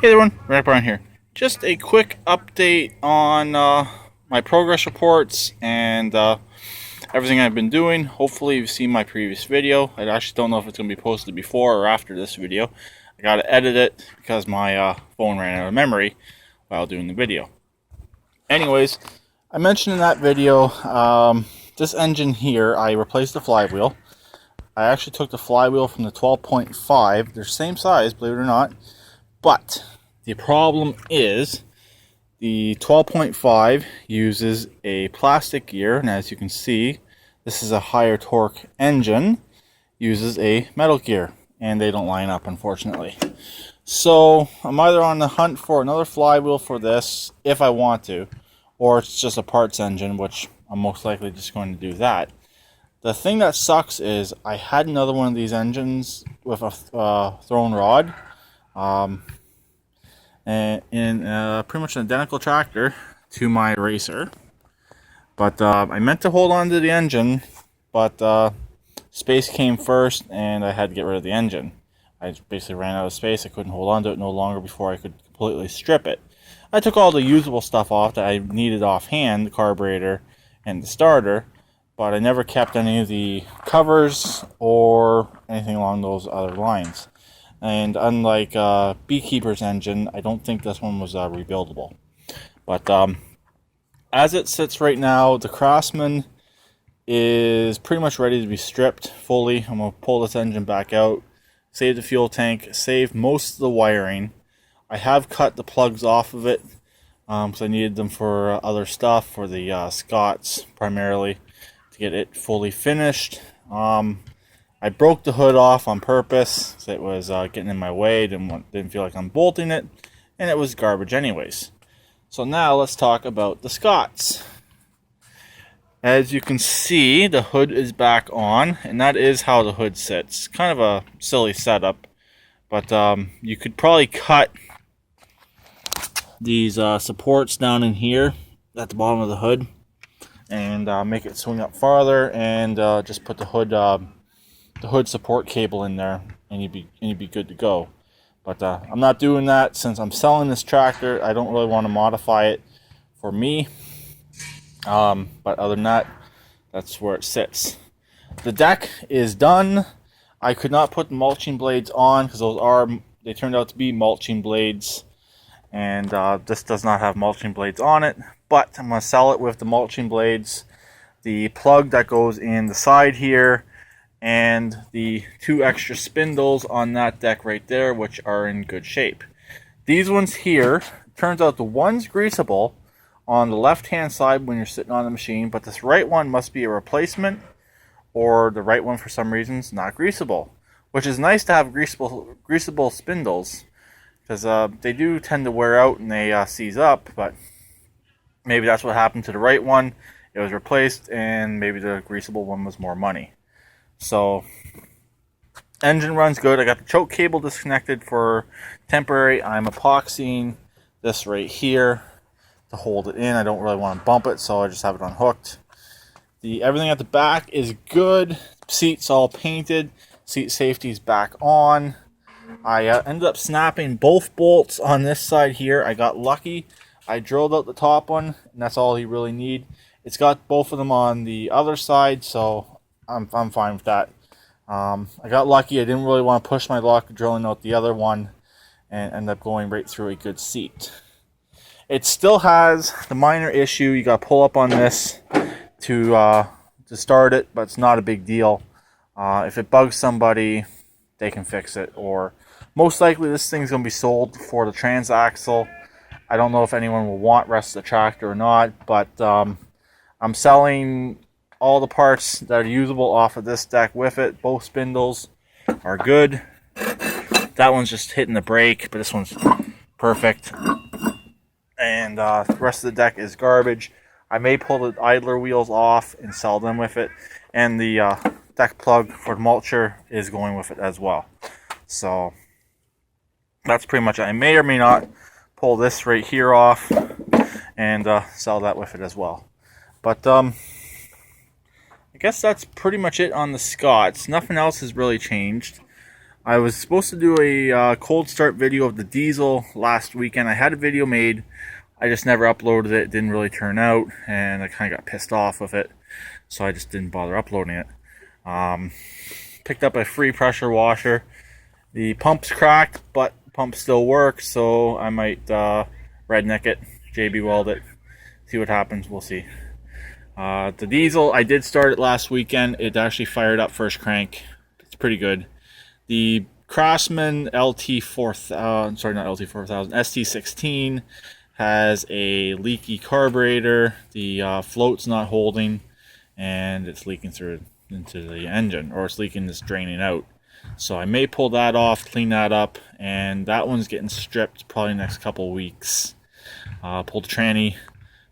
Hey everyone, Rick Brown here. Just a quick update on my progress reports and everything I've been doing. Hopefully you've seen my previous video. I actually don't know if it's going to be posted before or after this video. I got to edit it because my phone ran out of memory while doing the video. Anyways, I mentioned in that video, this engine here, I replaced the flywheel. I actually took the flywheel from the 12.5. They're same size, believe it or not. But the problem is the 12.5 uses a plastic gear, and as you can see, this is a higher torque engine, uses a metal gear, and they don't line up, unfortunately. So I'm either on the hunt for another flywheel for this, if I want to, or it's just a parts engine, which I'm most likely just going to do that. The thing that sucks is I had another one of these engines with a thrown rod. And in pretty much an identical tractor to my racer, but I meant to hold on to the engine, but space came first and I had to get rid of the engine. I basically ran out of space. I couldn't hold on to it no longer before I could completely strip it. I took all the usable stuff off that I needed offhand, the carburetor and the starter, but I never kept any of the covers or anything along those other lines. And unlike Beekeeper's engine, I don't think this one was rebuildable. But as it sits right now, the Craftsman is pretty much ready to be stripped fully. I'm going to pull this engine back out, save the fuel tank, save most of the wiring. I have cut the plugs off of it because I needed them for other stuff, for the Scots primarily, to get it fully finished. I broke the hood off on purpose, so it was getting in my way, didn't feel like unbolting it, and it was garbage anyways. So now let's talk about the Scots. As you can see, the hood is back on, and that is how the hood sits. Kind of a silly setup, but you could probably cut these supports down in here at the bottom of the hood and make it swing up farther, and just put the hood support cable in there, and you'd be good to go. But I'm not doing that since I'm selling this tractor. I don't really want to modify it for me. But other than that, that's where it sits. The deck is done. I could not put the mulching blades on because they turned out to be mulching blades, and this does not have mulching blades on it. But I'm going to sell it with the mulching blades, the plug that goes in the side here, and the 2 extra spindles on that deck right there, which are in good shape. These ones here, turns out the one's greasable on the left hand side when you're sitting on the machine, but this right one must be a replacement, or the right one for some reason is not greasable, which is nice to have greasable spindles, because they do tend to wear out and they seize up, but maybe that's what happened to the right one. It was replaced, and maybe the greasable one was more money. So, engine runs good. I got the choke cable disconnected for temporary. I'm epoxying this right here to hold it in. I don't really want to bump it, so I just have it unhooked. Everything at the back is good. Seats all painted. Seat safety's back on. I ended up snapping both bolts on this side here. I got lucky. I drilled out the top one, and that's all you really need. It's got both of them on the other side, so I'm fine with that. I got lucky. I didn't really want to push my luck drilling out the other one and end up going right through a good seat. It still has the minor issue. You got to pull up on this to start it, but it's not a big deal. If it bugs somebody, they can fix it. Or most likely this thing's going to be sold for the transaxle. I don't know if anyone will want rest of the tractor or not, but I'm selling all the parts that are usable off of this deck with it. Both spindles are good. That one's just hitting the brake, but this one's perfect. And the rest of the deck is garbage. I may pull the idler wheels off and sell them with it. And the deck plug for the mulcher is going with it as well. So that's pretty much it. I may or may not pull this right here off and sell that with it as well. But I guess that's pretty much it on the Scots. Nothing else has really changed. I was supposed to do a cold start video of the diesel last weekend. I had a video made. I just never uploaded it. It didn't really turn out, and I kind of got pissed off with it, so I just didn't bother uploading it. Picked up a free pressure washer. The pump's cracked, but the pump still works, so I might redneck it, JB weld it, see what happens. We'll see. The diesel, I did start it last weekend. It actually fired up first crank. It's pretty good. The Craftsman LT4000, sorry, not LT4000, ST16 has a leaky carburetor. The float's not holding, and it's leaking through into the engine, or it's leaking, it's draining out. So I may pull that off, clean that up, and that one's getting stripped probably next couple weeks. Pull the tranny,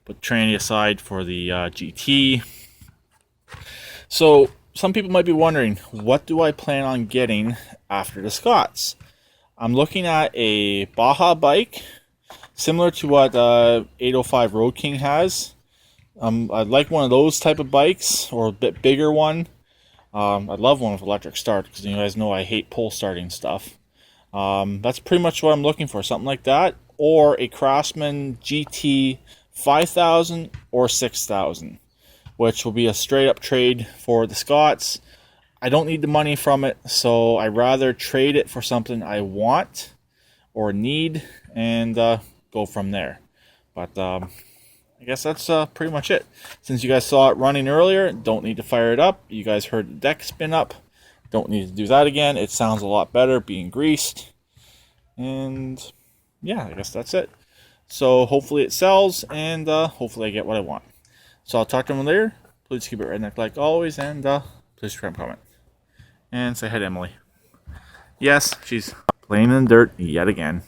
put the tranny aside for the GT. So some people might be wondering, what do I plan on getting after the Scots? I'm looking at a Baja bike, similar to what 805 Road King has. I'd like one of those type of bikes, or a bit bigger one. I'd love one with electric start, because you guys know I hate pull starting stuff. That's pretty much what I'm looking for, something like that, or a Craftsman GT 5000 or 6000, which will be a straight up trade for the Scots. I don't need the money from it, so I'd rather trade it for something I want or need, and go from there. But I guess that's pretty much it. Since you guys saw it running earlier, don't need to fire it up. You guys heard the deck spin up. Don't need to do that again. It sounds a lot better being greased. And yeah, I guess that's it. So hopefully it sells, and hopefully I get what I want. So I'll talk to them later. Please keep it redneck like always, and please subscribe, comment, and say hi to Emily. Yes, she's playing in the dirt yet again.